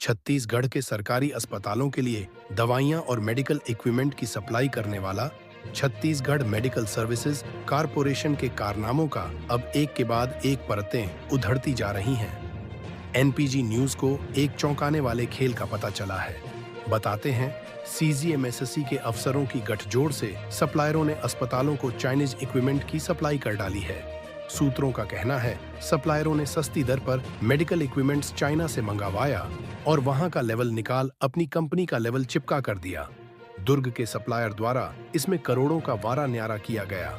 छत्तीसगढ़ के सरकारी अस्पतालों के लिए दवाइयां और मेडिकल इक्विपमेंट की सप्लाई करने वाला छत्तीसगढ़ मेडिकल सर्विसेज कारपोरेशन के कारनामों का अब एक के बाद एक परतें उधड़ती जा रही हैं। एनपीजी न्यूज को एक चौंकाने वाले खेल का पता चला है। बताते हैं, सीजीएमएसएससी के अफसरों की गठजोड़ से सप्लायरों ने अस्पतालों को चाइनीज इक्विपमेंट की सप्लाई कर डाली है। सूत्रों का कहना है, सप्लायरों ने सस्ती दर पर मेडिकल इक्विपमेंट्स चाइना से मंगवाया और वहां का लेवल निकाल अपनी कंपनी का लेवल चिपका कर दिया। दुर्ग के सप्लायर द्वारा इसमें करोड़ों का वारा न्यारा किया गया।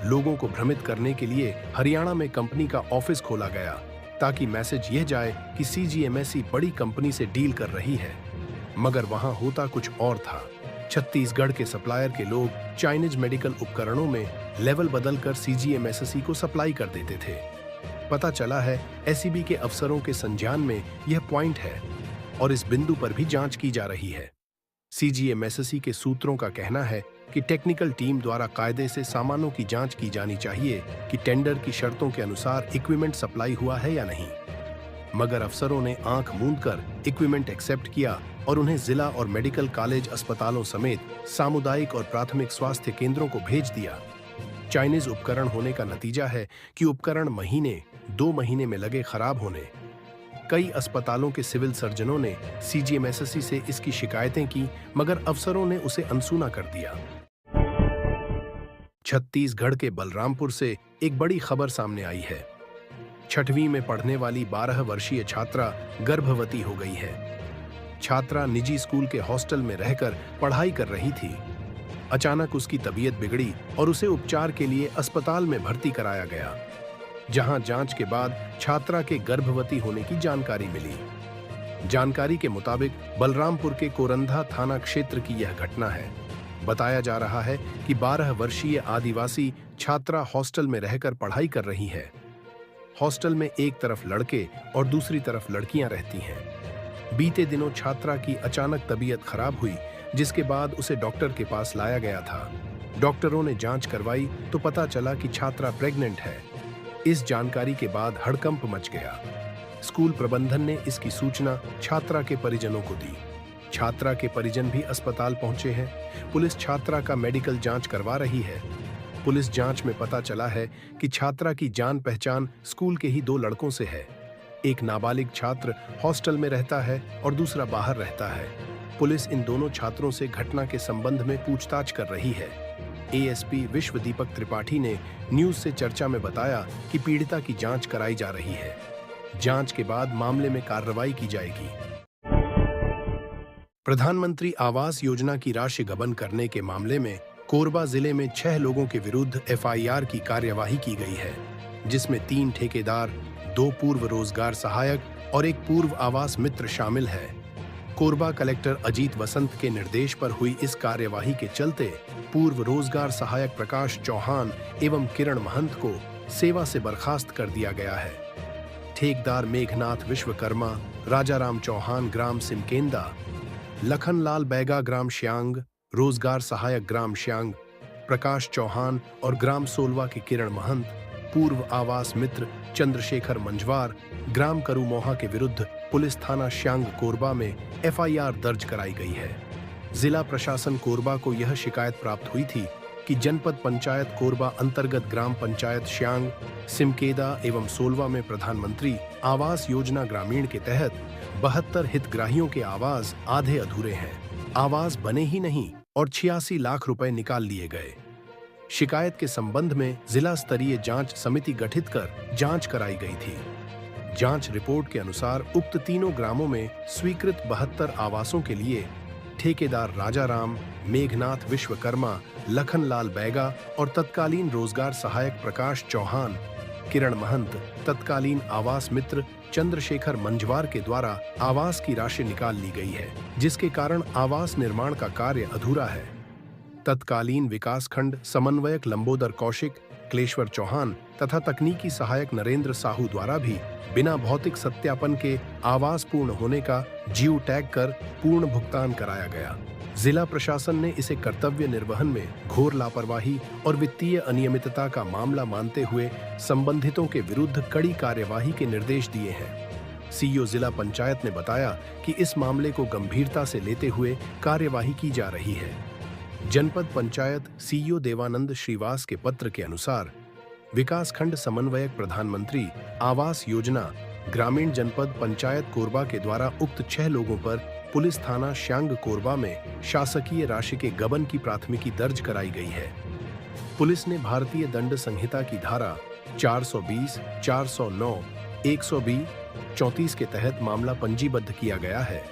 लोगों को भ्रमित करने के लिए हरियाणा में कंपनी का ऑफिस खोला गया ताकि मैसेज यह जाए कि सीजीएमएसई बड़ी कंपनी से डील कर रही है, मगर वहां होता कुछ और था। छत्तीसगढ़ के सप्लायर के लोग चाइनीज मेडिकल उपकरणों में लेवल बदलकर सीजीएमएसएसई को सप्लाई कर देते थे। पता चला है, एसीबी के अफसरों के संज्ञान में यह पॉइंट है और इस बिंदु पर भी जांच की जा रही है। सीजीएमएसएसई के सूत्रों का कहना है कि टेक्निकल टीम द्वारा कायदे से सामानों की जांच की जानी चाहिए कि टेंडर की शर्तों के अनुसार इक्विपमेंट सप्लाई हुआ है या नहीं, मगर अफसरों ने आंख मूंदकर इक्विपमेंट एक्सेप्ट किया और उन्हें जिला और मेडिकल कॉलेज अस्पतालों समेत सामुदायिक और प्राथमिक स्वास्थ्य केंद्रों को भेज दिया। चाइनीज उपकरण होने का नतीजा है कि उपकरण महीने 2 महीने में लगे खराब होने। कई अस्पतालों के सिविल सर्जनों ने सीजीएमएसएसई से इसकी शिकायतें की, मगर अफसरों ने उसे अनसुना कर दिया। छत्तीसगढ़ के बलरामपुर से एक बड़ी खबर सामने आई है। 6वीं में पढ़ने वाली 12 वर्षीय छात्रा गर्भवती हो गई है। छात्रा निजी स्कूल के हॉस्टल में रहकर पढ़ाई कर रही थी। अचानक उसकी तबीयत बिगड़ी और उसे उपचार के लिए अस्पताल में भर्ती कराया गया, जहां जांच के बाद छात्रा के गर्भवती होने की जानकारी मिली। जानकारी के मुताबिक बलरामपुर के कोरंधा थाना क्षेत्र की यह घटना है। बताया जा रहा है कि 12 वर्षीय आदिवासी छात्रा हॉस्टल में रहकर पढ़ाई कर रही है। हॉस्टल में एक तरफ लड़के और दूसरी तरफ लड़कियां रहती हैं। बीते दिनों छात्रा की अचानक तबीयत खराब हुई, जिसके बाद उसे डॉक्टर के पास लाया गया था। डॉक्टरों ने जांच करवाई तो पता चला कि छात्रा प्रेग्नेंट है। इस जानकारी के बाद हड़कंप मच गया। स्कूल प्रबंधन ने इसकी सूचना छात्रा के परिजनों को दी। छात्रा के परिजन भी अस्पताल पहुंचे हैं। पुलिस छात्रा का मेडिकल जांच करवा रही है। पुलिस जांच में पता चला है कि छात्रा की जान पहचान स्कूल के ही 2 लड़कों से है। एक नाबालिग छात्र हॉस्टल में रहता है और दूसरा बाहर रहता है। पुलिस इन दोनों छात्रों से घटना के संबंध में पूछताछ कर रही है। एएसपी विश्व दीपक त्रिपाठी ने न्यूज से चर्चा में बताया कि पीड़िता की जांच कराई जा रही है। जांच के बाद मामले में कार्रवाई की जाएगी। प्रधानमंत्री आवास योजना की राशि गबन करने के मामले में कोरबा जिले में 6 लोगों के विरुद्ध एफआईआर की कार्यवाही की गई है, जिसमें 3 ठेकेदार, 2 पूर्व रोजगार सहायक और 1 पूर्व आवास मित्र शामिल है। कोरबा कलेक्टर अजीत वसंत के निर्देश पर हुई इस कार्यवाही के चलते पूर्व रोजगार सहायक प्रकाश चौहान एवं किरण महंत को सेवा से बर्खास्त कर दिया गया है। ठेकेदार मेघनाथ विश्वकर्मा, राजाराम चौहान ग्राम सिमकेंदा, लखनलाल बैगा ग्राम श्यांग, रोजगार सहायक ग्राम श्यांग, प्रकाश चौहान और ग्राम सोलवा के किरण महंत, पूर्व आवास मित्र चंद्रशेखर मंझवार, ग्राम करूमोहा के विरुद्ध पुलिस थाना श्यांग कोरबा में एफआईआर दर्ज कराई गई है। जिला प्रशासन कोरबा को यह शिकायत प्राप्त हुई थी कि जनपद पंचायत कोरबा अंतर्गत ग्राम पंचायत श्यांग, सिमकेदा एवं सोलवा में प्रधानमंत्री आवास योजना ग्रामीण के तहत 72 हितग्राहियों के आवास आधे अधूरे हैं। आवास बने ही नहीं और 86 लाख रुपए निकाल लिए गए। शिकायत के संबंध में जिला स्तरीय जांच समिति गठित कर जांच कराई गई थी। जांच रिपोर्ट के अनुसार उक्त तीनों ग्रामों में स्वीकृत 72 आवासों के लिए ठेकेदार राजाराम, मेघनाथ विश्वकर्मा, लखनलाल बैगा और तत्कालीन रोजगार सहायक प्रकाश चौहान, किरण महंत, तत्कालीन आवास मित्र चंद्रशेखर मंझवार के द्वारा आवास की राशि निकाल ली गई है, जिसके कारण आवास निर्माण का कार्य अधूरा है। तत्कालीन विकासखंड समन्वयक लंबोदर कौशिक, क्लेश्वर चौहान तथा तकनीकी सहायक नरेंद्र साहू द्वारा भी बिना भौतिक सत्यापन के आवास पूर्ण होने का जियो टैग कर पूर्ण भुगतान कराया गया। जिला प्रशासन ने इसे कर्तव्य निर्वहन में घोर लापरवाही और वित्तीय अनियमितता का मामला मानते हुए संबंधितों के विरुद्ध कड़ी कार्यवाही के निर्देश दिए हैं। सीईओ जिला पंचायत ने बताया कि इस मामले को गंभीरता से लेते हुए कार्यवाही की जा रही है। जनपद पंचायत सीईओ देवानंद श्रीवास के पत्र के अनुसार विकासखंड समन्वयक प्रधानमंत्री आवास योजना ग्रामीण जनपद पंचायत कोरबा के द्वारा उक्त 6 लोगों पर पुलिस थाना श्यांग कोरबा में शासकीय राशि के गबन की प्राथमिकी दर्ज कराई गई है। पुलिस ने भारतीय दंड संहिता की धारा 420, 409, 120, 34 के तहत मामला पंजीबद्ध किया गया है।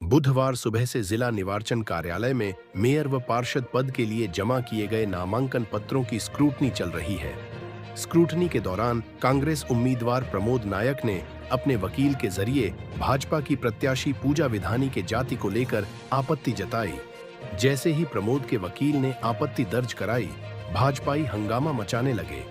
बुधवार सुबह से जिला निर्वाचन कार्यालय में मेयर व पार्षद पद के लिए जमा किए गए नामांकन पत्रों की स्क्रूटनी चल रही है। स्क्रूटनी के दौरान कांग्रेस उम्मीदवार प्रमोद नायक ने अपने वकील के जरिए भाजपा की प्रत्याशी पूजा विधानी के जाति को लेकर आपत्ति जताई। जैसे ही प्रमोद के वकील ने आपत्ति दर्ज कराई, भाजपाई हंगामा मचाने लगे।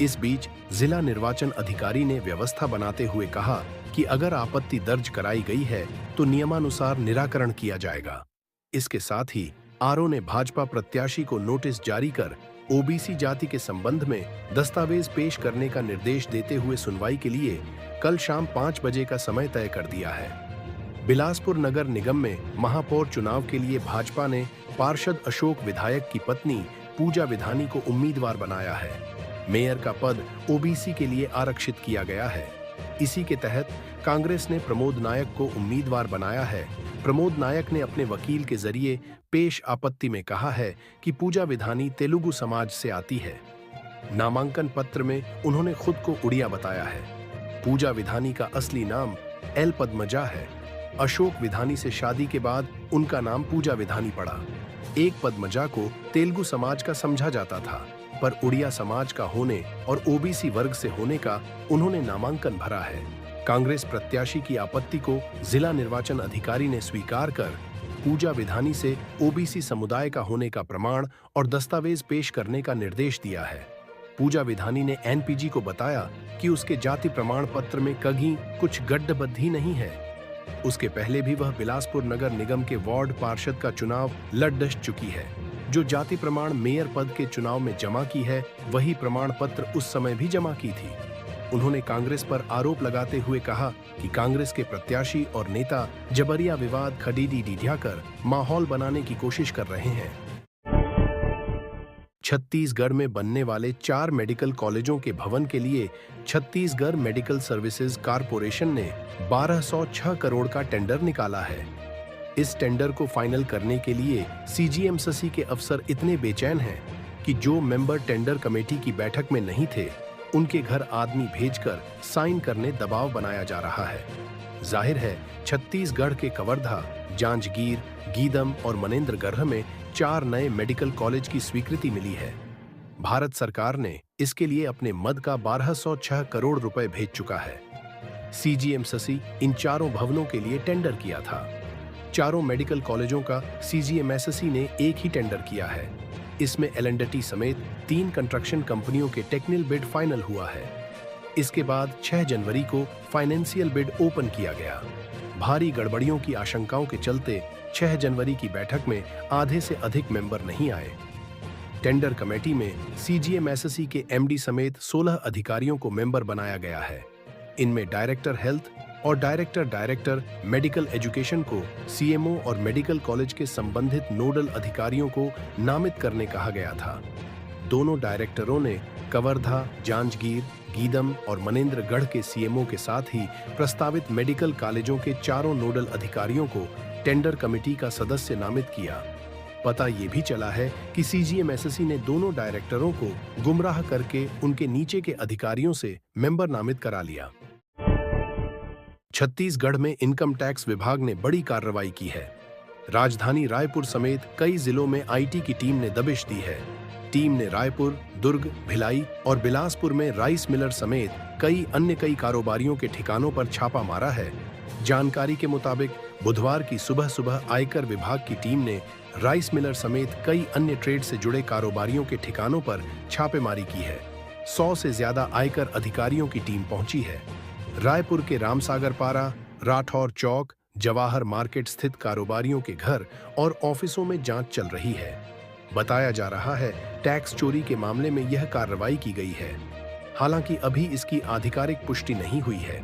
इस बीच जिला निर्वाचन अधिकारी ने व्यवस्था बनाते हुए कहा कि अगर आपत्ति दर्ज कराई गई है तो नियमानुसार निराकरण किया जाएगा। इसके साथ ही आरओ ने भाजपा प्रत्याशी को नोटिस जारी कर ओबीसी जाति के संबंध में दस्तावेज पेश करने का निर्देश देते हुए सुनवाई के लिए कल शाम 5 बजे का समय तय कर दिया है। बिलासपुर नगर निगम में महापौर चुनाव के लिए भाजपा ने पार्षद अशोक विधायक की पत्नी पूजा विधानी को उम्मीदवार बनाया है। मेयर का पद ओबीसी के लिए आरक्षित किया गया है। इसी के तहत कांग्रेस ने प्रमोद नायक को उम्मीदवार बनाया है। प्रमोद नायक ने अपने वकील के जरिए पेश आपत्ति में कहा है कि पूजा विधानी तेलुगु समाज से आती है। नामांकन पत्र में उन्होंने खुद को उड़िया बताया है। पूजा विधानी का असली नाम एल पद्मजा है। अशोक विधानी से शादी के बाद उनका नाम पूजा विधानी पड़ा। एक पद्मजा को तेलुगु समाज का समझा जाता था, पर उड़िया समाज का होने और ओबीसी वर्ग से होने का उन्होंने नामांकन भरा है। कांग्रेस प्रत्याशी की आपत्ति को जिला निर्वाचन अधिकारी ने स्वीकार कर पूजा विधानी से ओबीसी समुदाय का होने का प्रमाण और दस्तावेज पेश करने का निर्देश दिया है। पूजा विधानी ने एनपीजी को बताया कि उसके जाति प्रमाण पत्र में कहीं कुछ गड्ढबद्धी नहीं है। उसके पहले भी वह बिलासपुर नगर निगम के वार्ड पार्षद का चुनाव लड़ डस चुकी है। जो जाति प्रमाण मेयर पद के चुनाव में जमा की है, वही प्रमाण पत्र उस समय भी जमा की थी। उन्होंने कांग्रेस पर आरोप लगाते हुए कहा कि कांग्रेस के प्रत्याशी और नेता जबरिया विवाद खरीदी डीढ़िया कर माहौल बनाने की कोशिश कर रहे हैं। छत्तीसगढ़ में बनने वाले 4 मेडिकल कॉलेजों के भवन के लिए छत्तीसगढ़ मेडिकल सर्विसेज कारपोरेशन ने 1206 करोड़ का टेंडर निकाला है। इस टेंडर को फाइनल करने के लिए सीजीएमएससी के अफसर इतने बेचैन हैं कि जो मेंबर टेंडर कमेटी की बैठक में नहीं थे, उनके घर आदमी भेजकर साइन करने दबाव बनाया जा रहा है। जाहिर है, छत्तीसगढ़ के कवर्धा, जांजगीर, गीदम और मनेंद्रगढ़ में 4 नए मेडिकल कॉलेज की स्वीकृति मिली है। भारत सरकार ने इसके लिए अपने मद का 1206 करोड़ रुपए भेज चुका है। सीजीएमएससी इन 4 भवनों के लिए टेंडर किया था। 4 मेडिकल कॉलेजों का सीजीएमएससी ने एक ही टेंडर किया है। इसमें एल&टी समेत 3 कंस्ट्रक्शन कंपनियों के टेक्निकल बिड फाइनल हुआ है। इसके बाद 6 जनवरी को फाइनेंशियल बिड ओपन किया गया। भारी गड़बड़ियों की आशंकाओं के चलते 6 जनवरी की बैठक में आधे से अधिक मेंबर नहीं आए। टेंडर कमेटी में सीजीएमएससी के एमडी समेत 16 अधिकारियों को मेंबर बनाया गया है। इनमें डायरेक्टर हेल्थ और डायरेक्टर मेडिकल एजुकेशन को सीएमओ और मेडिकल कॉलेज के संबंधित नोडल अधिकारियों को नामित करने कहा गया था। दोनों डायरेक्टरों ने कवर्धा, जांजगीर, गीदम और मनेंद्रगढ़ के सीएमओ के साथ ही प्रस्तावित मेडिकल कॉलेजों के 4 नोडल अधिकारियों को टेंडर कमेटी का सदस्य नामित किया। पता ये भी चला है कि सीजीएमएससी ने दोनों डायरेक्टरों को गुमराह करके उनके नीचे के अधिकारियों से मेंबर नामित करा लिया। छत्तीसगढ़ में इनकम टैक्स विभाग ने बड़ी कार्रवाई की है। राजधानी रायपुर समेत कई जिलों में आईटी की टीम ने दबिश दी है। टीम ने रायपुर, दुर्ग, भिलाई और बिलासपुर में राइस मिलर समेत कई कारोबारियों के ठिकानों पर छापा मारा है। जानकारी के मुताबिक बुधवार की सुबह आयकर विभाग की टीम ने राइस मिलर समेत कई अन्य ट्रेड से जुड़े कारोबारियों के ठिकानों पर छापेमारी की है। 100 से ज्यादा आयकर अधिकारियों की टीम पहुंची है। रायपुर के रामसागर पारा, राठौर चौक, जवाहर मार्केट स्थित कारोबारियों के घर और ऑफिसों में जांच चल रही है। बताया जा रहा है, टैक्स चोरी के मामले में यह कार्रवाई की गई है। हालांकि अभी इसकी आधिकारिक पुष्टि नहीं हुई है।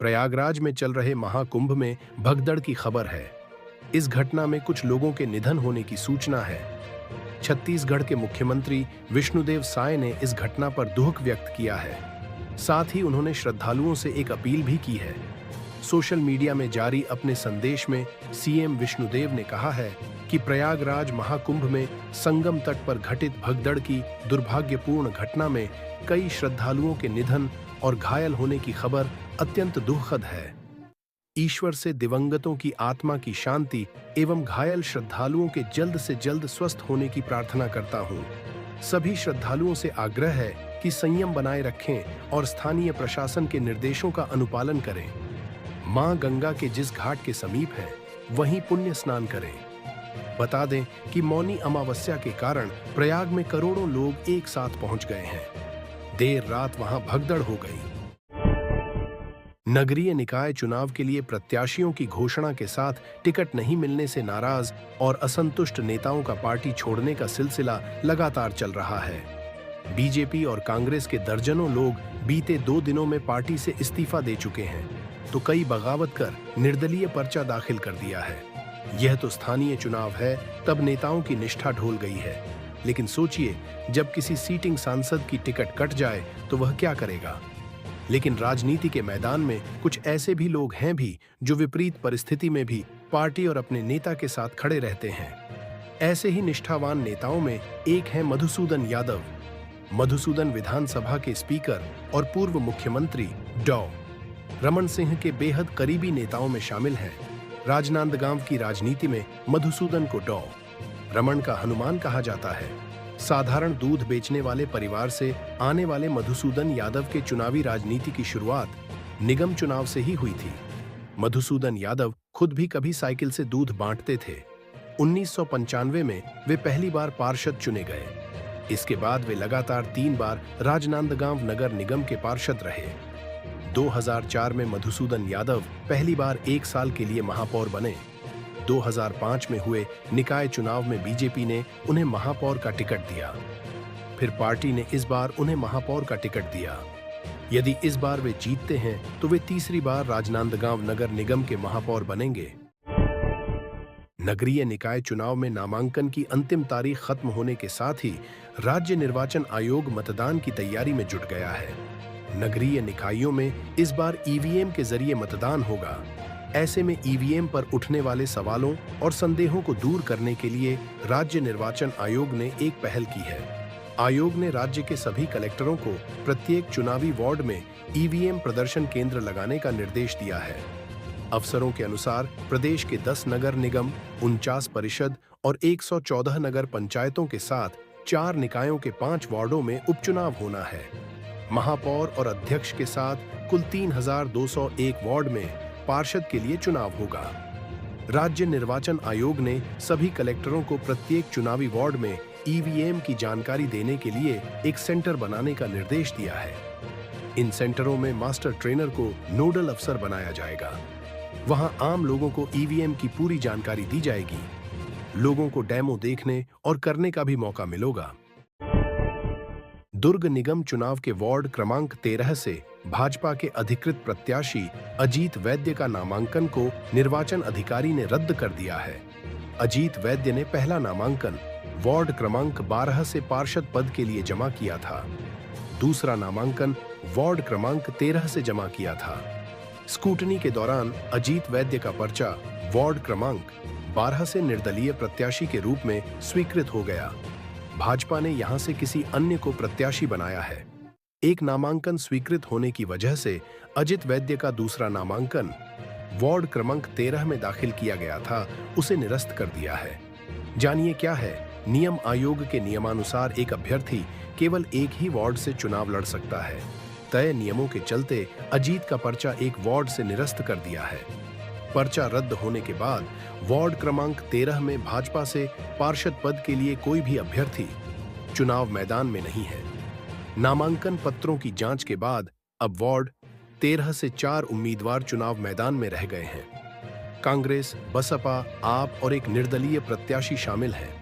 प्रयागराज में चल रहे महाकुंभ में भगदड़ की खबर है। इस घटना में कुछ लोगों के निधन होने की सूचना है। छत्तीसगढ़ के मुख्यमंत्री विष्णुदेव साय ने इस घटना पर दुख व्यक्त किया है। साथ ही उन्होंने श्रद्धालुओं से एक अपील भी की है। सोशल मीडिया में जारी अपने संदेश में सीएम विष्णुदेव ने कहा है कि प्रयागराज महाकुंभ में संगम तट पर घटित भगदड़ की दुर्भाग्यपूर्ण घटना में कई श्रद्धालुओं के निधन और घायल होने की खबर अत्यंत दुखद है। ईश्वर से दिवंगतों की आत्मा की शांति एवं घायल श्रद्धालुओं के जल्द से जल्द स्वस्थ होने की प्रार्थना करता हूँ। सभी श्रद्धालुओं से आग्रह है कि संयम बनाए रखें और स्थानीय प्रशासन के निर्देशों का अनुपालन करें। मां गंगा के जिस घाट के समीप है वहीं पुण्य स्नान करें। बता दें कि मौनी अमावस्या के कारण प्रयाग में करोड़ों लोग एक साथ पहुंच गए हैं। देर रात वहां भगदड़ हो गई। नगरीय निकाय चुनाव के लिए प्रत्याशियों की घोषणा के साथ टिकट नहीं मिलने से नाराज और असंतुष्ट नेताओं का पार्टी छोड़ने का सिलसिला लगातार चल रहा है। बीजेपी और कांग्रेस के दर्जनों लोग बीते 2 दिनों में पार्टी से इस्तीफा दे चुके हैं, तो कई बगावत कर निर्दलीय पर्चा दाखिल कर दिया है। यह तो स्थानीय चुनाव है, तब नेताओं की निष्ठा ढोल गई है। लेकिन सोचिए, जब किसी सीटिंग सांसद की टिकट कट जाए तो वह क्या करेगा। लेकिन राजनीति के मैदान में कुछ ऐसे भी लोग हैं भी जो विपरीत परिस्थिति में भी पार्टी और अपने नेता के साथ खड़े रहते हैं। ऐसे ही निष्ठावान नेताओं में एक है मधुसूदन यादव। मधुसूदन विधानसभा के स्पीकर और पूर्व मुख्यमंत्री डॉ. रमन सिंह के बेहद करीबी नेताओं में शामिल हैं। राजनांदगांव की राजनीति में मधुसूदन को डॉ. रमन का हनुमान कहा जाता है। साधारण दूध बेचने वाले परिवार से आने वाले मधुसूदन यादव के चुनावी राजनीति की शुरुआत निगम चुनाव से ही हुई थी। मधुसूदन यादव खुद भी कभी साइकिल से दूध बांटते थे। 1995 में वे पहली बार पार्षद चुने गए। इसके बाद वे लगातार 3 बार राजनांदगांव नगर निगम के पार्षद रहे। 2004 में मधुसूदन यादव पहली बार 1 साल के लिए महापौर बने। 2005 में हुए निकाय चुनाव में बीजेपी ने उन्हें महापौर का टिकट दिया। फिर पार्टी ने इस बार उन्हें महापौर का टिकट दिया। यदि इस बार वे जीतते हैं तो वे तीसरी बार राजनांदगांव नगर निगम के महापौर बनेंगे। नगरीय निकाय चुनाव में नामांकन की अंतिम तारीख खत्म होने के साथ ही राज्य निर्वाचन आयोग मतदान की तैयारी में जुट गया है। नगरीय निकायों में इस बार ईवीएम के जरिए मतदान होगा। ऐसे में ईवीएम पर उठने वाले सवालों और संदेहों को दूर करने के लिए राज्य निर्वाचन आयोग ने एक पहल की है। आयोग ने राज्य के सभी कलेक्टरों को प्रत्येक चुनावी वार्ड में ईवीएम प्रदर्शन केंद्र लगाने का निर्देश दिया है। अफसरों के अनुसार प्रदेश के 10 नगर निगम, 49 परिषद और 114 नगर पंचायतों के साथ 4 निकायों के 5 वार्डों में उपचुनाव होना है। महापौर और अध्यक्ष के साथ कुल 3201 वार्ड में पार्षद के लिए चुनाव होगा। राज्य निर्वाचन आयोग ने सभी कलेक्टरों को प्रत्येक चुनावी वार्ड में ईवीएम की जानकारी देने के लिए एक सेंटर बनाने का निर्देश दिया है। इन सेंटरों में मास्टर ट्रेनर को नोडल अफसर बनाया जाएगा। वहां आम लोगों को ईवीएम की पूरी जानकारी दी जाएगी। लोगों को डेमो देखने और करने का भी मौका मिलेगा। दुर्ग निगम चुनाव के वार्ड क्रमांक 13 से भाजपा के अधिकृत प्रत्याशी अजीत वैद्य का नामांकन को निर्वाचन अधिकारी ने रद्द कर दिया है। अजीत वैद्य ने पहला नामांकन वार्ड क्रमांक 12 से पार्षद पद के लिए जमा किया था। दूसरा नामांकन वार्ड क्रमांक 13 से जमा किया था। स्कूटनी के दौरान अजीत वैद्य का पर्चा वार्ड क्रमांक 12 से निर्दलीय प्रत्याशी के रूप में स्वीकृत हो गया। भाजपा ने यहां से किसी अन्य को प्रत्याशी बनाया है। एक नामांकन स्वीकृत होने की वजह से अजित वैद्य का दूसरा नामांकन वार्ड क्रमांक 13 में दाखिल किया गया था, उसे निरस्त कर दिया है। जानिए क्या है नियम। आयोग के नियमानुसार एक अभ्यर्थी केवल एक ही वार्ड से चुनाव लड़ सकता है। तय नियमों के चलते अजीत का पर्चा एक वार्ड से निरस्त कर दिया है। पर्चा रद्द होने के बाद वार्ड क्रमांक 13 में भाजपा से पार्षद पद के लिए कोई भी अभ्यर्थी चुनाव मैदान में नहीं है। नामांकन पत्रों की जांच के बाद अब वार्ड 13 से 4 उम्मीदवार चुनाव मैदान में रह गए हैं। कांग्रेस, बसपा, आप और एक निर्दलीय प्रत्याशी शामिल हैं।